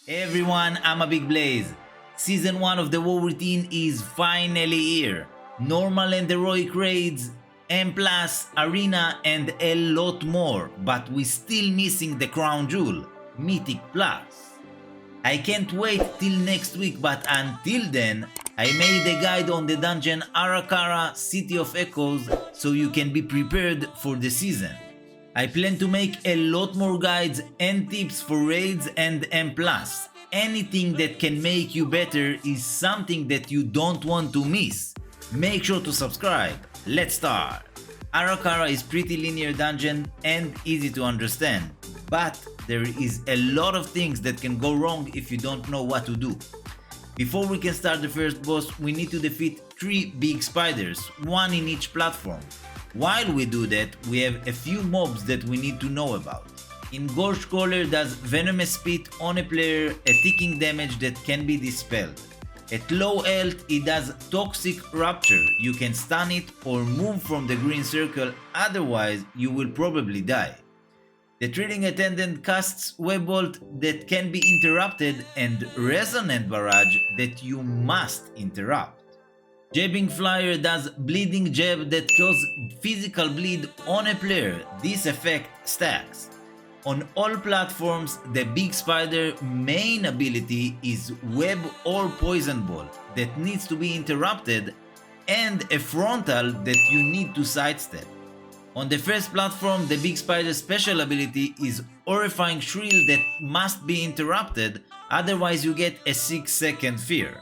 Hey everyone, I'm a Big Blaze. Season 1 of the WoW routine is finally here. Normal and heroic raids, M+, arena and a lot more, but we're still missing the crown jewel, Mythic Plus. I can't wait till next week, but until then, I made a guide on the dungeon Ara-Kara, City of Echoes, so you can be prepared for the season. I plan to make a lot more guides and tips for raids and M+. Anything that can make you better is something that you don't want to miss. Make sure to subscribe. Let's start! Ara-Kara is pretty linear dungeon and easy to understand, but there is a lot of things that can go wrong if you don't know what to do. Before we can start the first boss, we need to defeat 3 big spiders, one in each platform. While we do that, we have a few mobs that we need to know about. Engorged Caller does venomous spit on a player, a ticking damage that can be dispelled. At low health, it does Toxic Rupture. You can stun it or move from the green circle, otherwise you will probably die. The Treating Attendant casts Web Bolt that can be interrupted and Resonant Barrage that you must interrupt. Jabbing Flyer does Bleeding Jab that causes physical bleed on a player. This effect stacks. On all platforms, the Big Spider main ability is Web or Poison Bolt that needs to be interrupted and a frontal that you need to sidestep. On the first platform, the Big Spider's special ability is Horrifying Shrill that must be interrupted, otherwise you get a 6-second fear.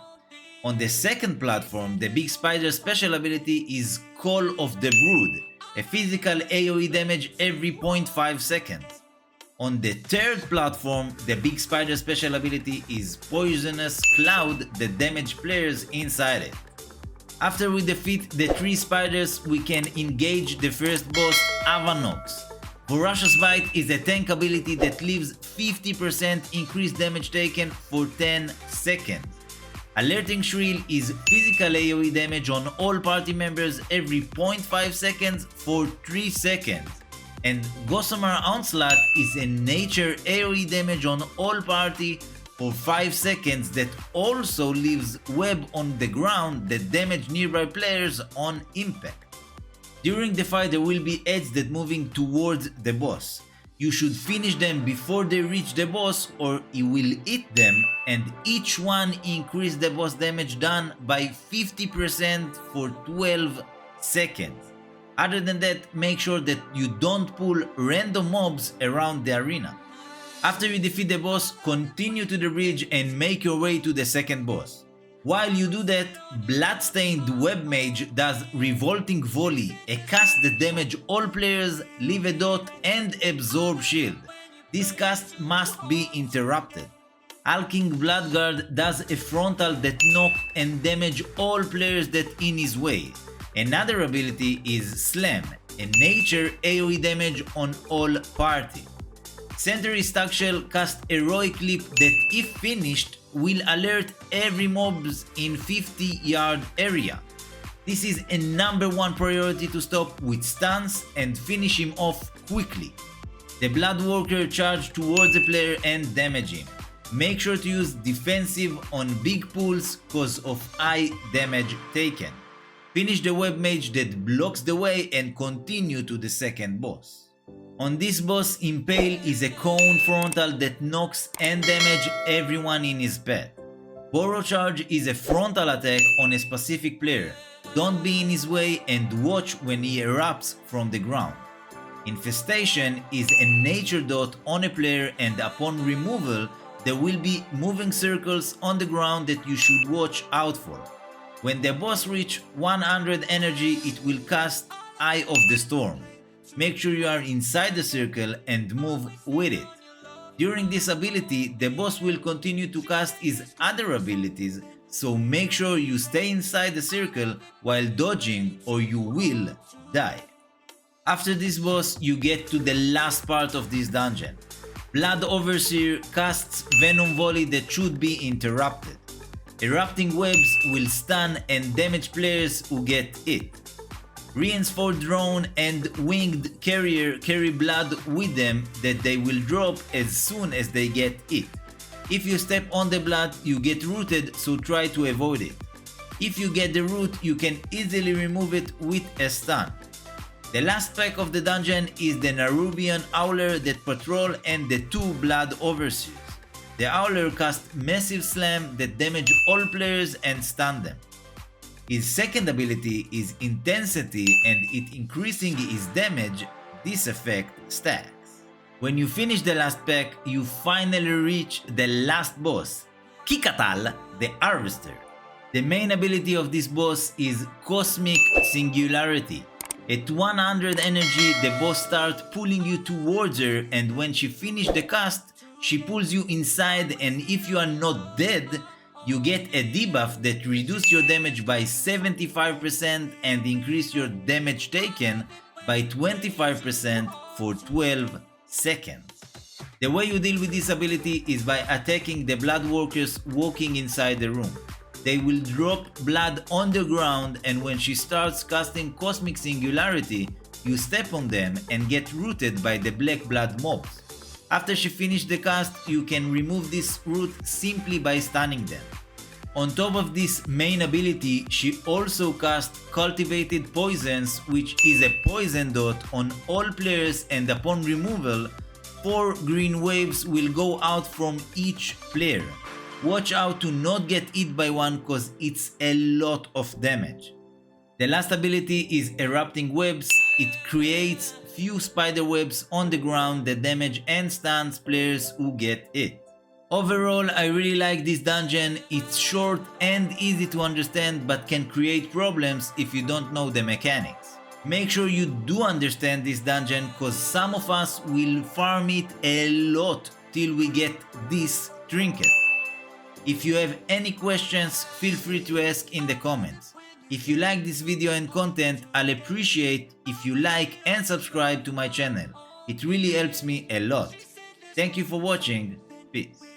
On the second platform, the Big Spider's special ability is Call of the Brood, a physical AoE damage every 0.5 seconds. On the third platform, the Big Spider's special ability is Poisonous Cloud that damage players inside it. After we defeat the 3 spiders, we can engage the first boss, Avanox. Voracious Bite is a tank ability that leaves 50% increased damage taken for 10 seconds. Alerting Shrill is physical AoE damage on all party members every 0.5 seconds for 3 seconds. And Gossamer Onslaught is a nature AoE damage on all party for 5 seconds that also leaves web on the ground that damage nearby players on impact. During the fight there will be heads that moving towards the boss. You should finish them before they reach the boss or he will hit them, and each one increase the boss damage done by 50% for 12 seconds. Other than that, make sure that you don't pull random mobs around the arena. After you defeat the boss, continue to the bridge and make your way to the second boss. While you do that, Bloodstained Web Mage does Revolting Volley, a cast that damages all players, leave a dot and absorb shield. This cast must be interrupted. Hulking Bloodguard does a frontal that knock and damage all players that in his way. Another ability is Slam, a nature AoE damage on all party. Sentry Stuckshell casts Heroic Leap that if finished will alert every mobs in 50-yard area. This is a #1 priority to stop with stuns and finish him off quickly. The Bloodwalker charge towards the player and damage him. Make sure to use defensive on big pulls cause of high damage taken. Finish the Web Mage that blocks the way and continue to the second boss. On this boss, Impale is a cone frontal that knocks and damages everyone in his path. Borrow Charge is a frontal attack on a specific player. Don't be in his way and watch when he erupts from the ground. Infestation is a nature dot on a player, and upon removal there will be moving circles on the ground that you should watch out for. When the boss reaches 100 energy, it will cast Eye of the Storm. Make sure you are inside the circle and move with it. During this ability, the boss will continue to cast his other abilities, so make sure you stay inside the circle while dodging or you will die. After this boss, you get to the last part of this dungeon. Blood Overseer casts Venom Volley that should be interrupted. Erupting webs will stun and damage players who get hit. Reinforced Drone and Winged Carrier carry blood with them that they will drop as soon as they get hit. If you step on the blood, you get rooted, so try to avoid it. If you get the root, you can easily remove it with a stun. The last pack of the dungeon is the Narubian Owler that patrol and the 2 blood overseers. The Owler casts massive slam that damage all players and stun them. His second ability is Intensity, and it increasing his damage, this effect stacks. When you finish the last pack, you finally reach the last boss, Kikatal, the Harvester. The main ability of this boss is Cosmic Singularity. At 100 energy, the boss starts pulling you towards her, and when she finishes the cast, she pulls you inside, and if you are not dead, you get a debuff that reduces your damage by 75% and increase your damage taken by 25% for 12 seconds. The way you deal with this ability is by attacking the blood workers walking inside the room. They will drop blood on the ground, and when she starts casting Cosmic Singularity, you step on them and get rooted by the black blood mobs. After she finishes the cast, you can remove this root simply by stunning them. On top of this main ability, she also casts Cultivated Poisons, which is a poison dot on all players, and upon removal, 4 green waves will go out from each player. Watch out to not get hit by one, cause it's a lot of damage. The last ability is Erupting Webs. It creates few spider webs on the ground that damage and stuns players who get it. Overall, I really like this dungeon. It's short and easy to understand, but can create problems if you don't know the mechanics. Make sure you do understand this dungeon, cause some of us will farm it a lot till we get this trinket. If you have any questions, feel free to ask in the comments. If you like this video and content, I'll appreciate if you like and subscribe to my channel. It really helps me a lot. Thank you for watching. Peace.